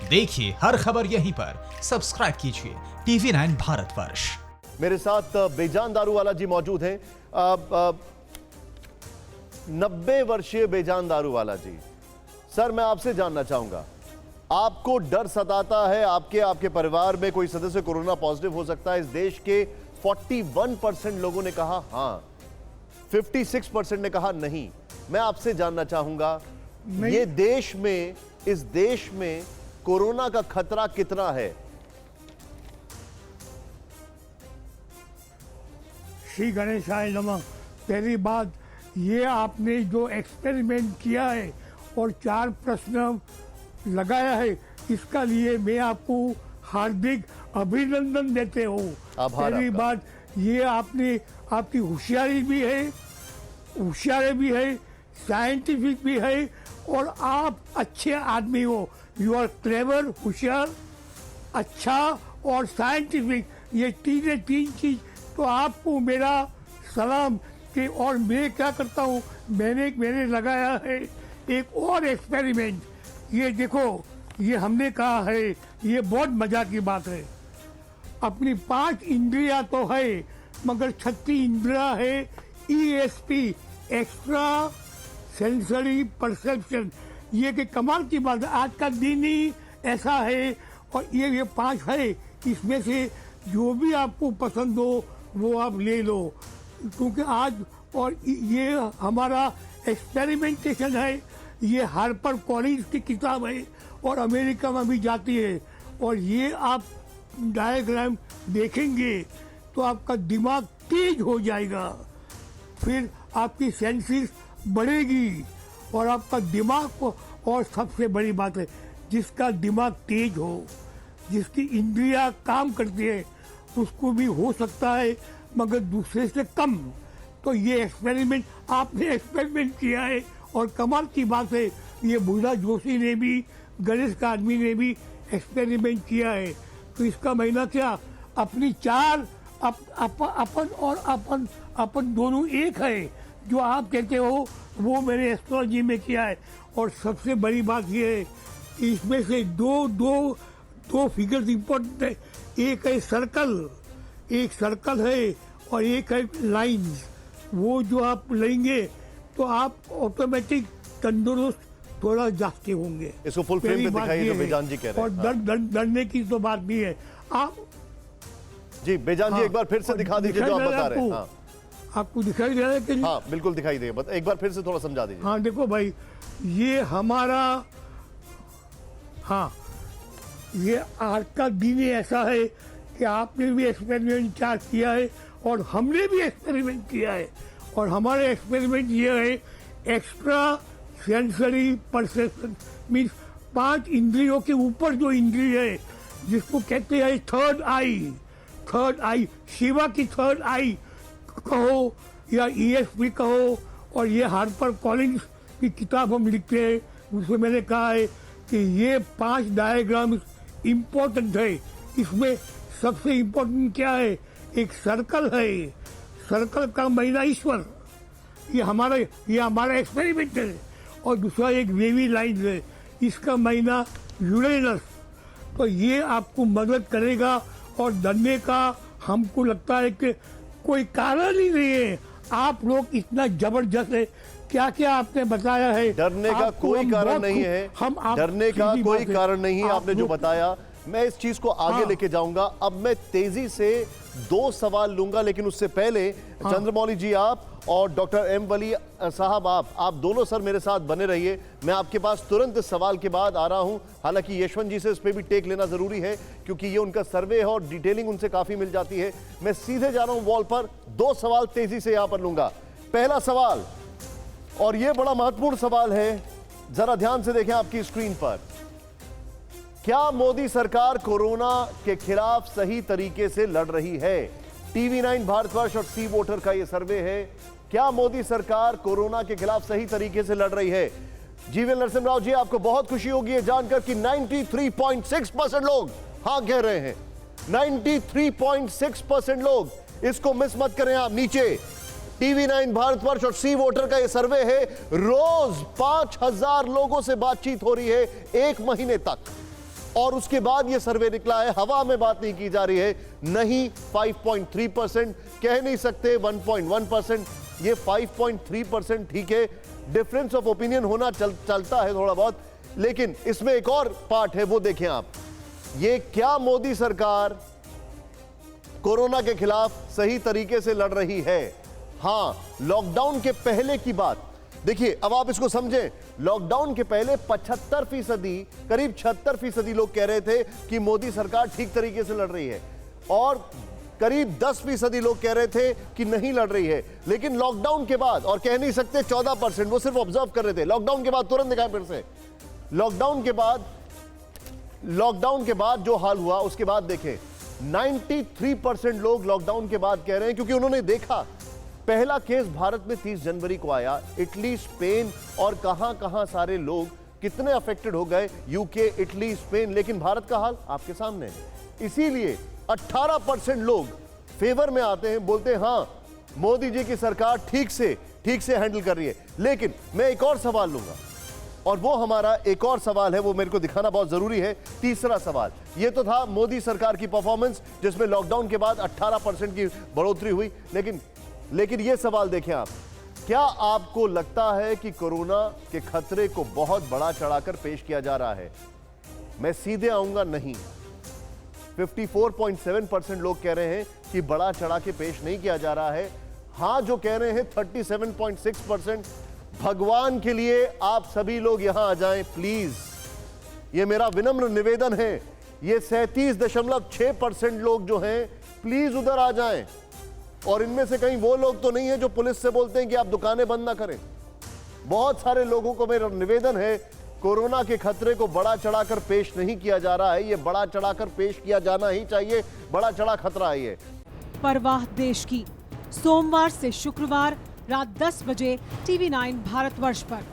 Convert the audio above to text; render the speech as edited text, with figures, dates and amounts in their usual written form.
देखिए हर खबर यहीं पर, सब्सक्राइब कीजिए TV9 भारतवर्ष। मेरे साथ बेजान दारूवाला जी मौजूद हैं। 90 वर्षीय बेजान दारूवाला जी, सर मैं आपसे जानना चाहूंगा, आपको डर सताता है आपके परिवार में कोई सदस्य कोरोना पॉजिटिव हो सकता है? इस देश के 41% लोगों ने कहा हां, 56% ने कहा नहीं। मैं आपसे जानना चाहूंगा, ये देश में, इस देश में कोरोना का खतरा कितना है? श्री गणेशाय नमः। पहली बात, ये आपने जो एक्सपेरिमेंट किया है और 4 प्रश्न लगाया है, इसका लिए मैं आपको हार्दिक अभिनंदन देते हो। पहली बात, ये आपने, आपकी होशियारी भी है, साइंटिफिक भी है और आप अच्छे आदमी हो। यू आर क्लेवर, होशियार, अच्छा और साइंटिफिक, ये तीन चीज तो आपको मेरा सलाम। कि और मैं क्या करता हूँ, मैंने लगाया है एक और एक्सपेरिमेंट। ये देखो, ये हमने कहा है, ये बहुत मजा की बात है। अपनी 5 इंद्रियां तो है, मगर 6ठी इंद्रिया है ESP, एक्स्ट्रा सेंसरी परसेप्शन। ये कि कमाल की बात है, आज का दिन ही ऐसा है। और ये 5 है, इसमें से जो भी आपको पसंद हो वो आप ले लो, क्योंकि आज और ये हमारा एक्सपेरिमेंटेशन है। ये हार्पर कॉलिंस की किताब है और अमेरिका में भी जाती है। और ये आप डायग्राम देखेंगे तो आपका दिमाग तेज हो जाएगा, फिर आपकी सेंसेस बढ़ेगी और आपका दिमाग को। और सबसे बड़ी बात है, जिसका दिमाग तेज हो, जिसकी इंद्रियां काम करती है, उसको भी हो सकता है, मगर दूसरे से कम। तो ये एक्सपेरिमेंट आपने एक्सपेरिमेंट किया है और कमाल की बात है, ये बुधा जोशी ने भी, गणेश का आदमी ने भी एक्सपेरिमेंट किया है। तो इसका महीना क्या, अपनी 4 अपन और अपन दोनों एक है। जो आप कहते हो वो मैंने एस्ट्रोलॉजी में किया है। और सबसे बड़ी बात ये है कि इसमें से दो फिगर्स इंपॉर्टेंट है। एक है सर्कल, एक सर्कल है और एक है लाइंस। वो जो आप लेंगे तो आप ऑटोमेटिक तंदुरुस्त थोड़ा जाते होंगे। इसको फुल फ्रेम में दिखाइए जो बेजान जी कह रहे हैं। और डरने की तो बात नहीं है। आप जी बेजान जी एक बार फिर से दिखा दीजिए जो आप बता रहे हैं। आपको दिखाई दे रहा है कि? हाँ बिल्कुल दिखाई दे, एक बार फिर से थोड़ा समझा दीजिए। हाँ देखो भाई, ये हमारा, हाँ ये आज का दिन ही ऐसा है कि आपने भी एक्सपेरिमेंट किया है और हमने भी एक्सपेरिमेंट किया है। और हमारे एक्सपेरिमेंट ये है, एक्स्ट्रा सेंसरी परसेप्शन, मीन्स 5 इंद्रियों के ऊपर जो इंद्रिय है, जिसको कहते हैं थर्ड आई, शिवा की थर्ड आई कहो या ESP कहो। और ये हार्पर कॉलिंस की किताब हम लिखते हैं, उसमें मैंने कहा है कि ये 5 डायग्राम इम्पोर्टेंट है। इसमें सबसे इम्पोर्टेंट क्या है, एक सर्कल है, सर्कल का महीना ईश्वर, ये हमारा एक्सपेरिमेंट है। और दूसरा एक वेवी लाइन है, इसका महीना यूरेनस। तो ये आपको मदद करेगा। और डरने का हमको लगता है कि कोई कारण ही नहीं है। आप लोग इतना जबरदस्त है, क्या क्या आपने बताया है। डरने का कोई कारण नहीं है, डरने का कोई कारण नहीं है आपने जो बताया। मैं इस चीज को आगे लेके जाऊंगा। अब मैं तेजी से 2 सवाल लूंगा, लेकिन उससे पहले चंद्रमौली जी आप और डॉक्टर M वली साहब आप दोनों सर मेरे साथ बने रहिए। मैं आपके पास तुरंत इस सवाल के बाद आ रहा हूं। हालांकि यशवंत जी से इस पे भी टेक लेना जरूरी है, क्योंकि ये उनका सर्वे है और डिटेलिंग उनसे काफी मिल जाती है। मैं सीधे जा रहा हूं वॉल पर, 2 सवाल तेजी से यहां पर लूंगा। पहला सवाल, और ये बड़ा महत्वपूर्ण सवाल है, जरा ध्यान से देखें आपकी स्क्रीन पर। क्या मोदी सरकार कोरोना के खिलाफ सही तरीके से लड़ रही है? TV9 भारतवर्ष और सी वोटर का यह सर्वे है। क्या मोदी सरकार कोरोना के खिलाफ सही तरीके से लड़ रही है? जीवीएल नरसिम्हा जी, आपको बहुत खुशी होगी यह जानकर कि 93.6% लोग हां कह रहे हैं। 93.6% लोग, इसको मिस मत करें आप। नीचे TV9 भारतवर्ष और सी वोटर का यह सर्वे है। रोज 5000 लोगों से बातचीत हो रही है 1 महीने तक। और उसके बाद यह सर्वे निकला है, हवा में बात नहीं की जा रही है, नहीं 5.3%, कह नहीं सकते 1.1%, ये 5.3% ठीक है, डिफरेंस ऑफ ओपिनियन होना चलता है थोड़ा बहुत, लेकिन इसमें एक और पार्ट है, वो देखें आप, ये क्या मोदी सरकार कोरोना के खिलाफ सही तरीके से लड़ रही है? हां, लॉकडाउन के पहले की बात देखिए, अब आप इसको समझें, लॉकडाउन के पहले 75%, करीब 76% लोग कह रहे थे कि मोदी सरकार ठीक तरीके से लड़ रही है, और करीब 10% लोग कह रहे थे कि नहीं लड़ रही है। लेकिन लॉकडाउन के बाद, और कह नहीं सकते 14%, वो सिर्फ ऑब्जर्व कर रहे थे, लॉकडाउन के बाद तुरंत दिखाएं फिर से, लॉकडाउन के बाद जो हाल हुआ उसके बाद देखें, 93% लोग लॉकडाउन के बाद कह रहे हैं, क्योंकि उन्होंने देखा पहला केस भारत में 30 जनवरी को आया, इटली, स्पेन और कहां सारे लोग कितने अफेक्टेड हो गए, यूके, इटली, स्पेन, लेकिन भारत का हाल आपके सामने है। इसीलिए 18% लोग फेवर में आते हैं, बोलते हैं हां मोदी जी की सरकार ठीक से हैंडल कर रही है। लेकिन मैं एक और सवाल लूंगा, और वो हमारा एक और सवाल है, वो मेरे को दिखाना बहुत जरूरी है। तीसरा सवाल, ये तो था मोदी सरकार की परफॉर्मेंस, जिसमें लॉकडाउन के बाद 18% की बढ़ोतरी हुई, लेकिन ये सवाल देखें आप, क्या आपको लगता है कि कोरोना के खतरे को बहुत बड़ा चढ़ाकर पेश किया जा रहा है? मैं सीधे आऊंगा, नहीं। 54.7% लोग कह रहे हैं कि बड़ा चढ़ा के पेश नहीं किया जा रहा है। हां जो कह रहे हैं 37.6%। भगवान के लिए आप सभी लोग यहां आ जाएं प्लीज, ये मेरा विनम्र निवेदन है। ये 37.6% लोग जो हैं प्लीज उधर आ जाएं, और इनमें से कहीं वो लोग तो नहीं है जो पुलिस से बोलते हैं कि आप दुकानें बंद ना करें। बहुत सारे लोगों को मेरा निवेदन है, कोरोना के खतरे को बड़ा चढ़ाकर पेश नहीं किया जा रहा है, ये बड़ा चढ़ाकर पेश किया जाना ही चाहिए, बड़ा चढ़ा खतरा है ये। परवाह देश की, सोमवार से शुक्रवार रात 10 बजे TV9 भारतवर्ष पर।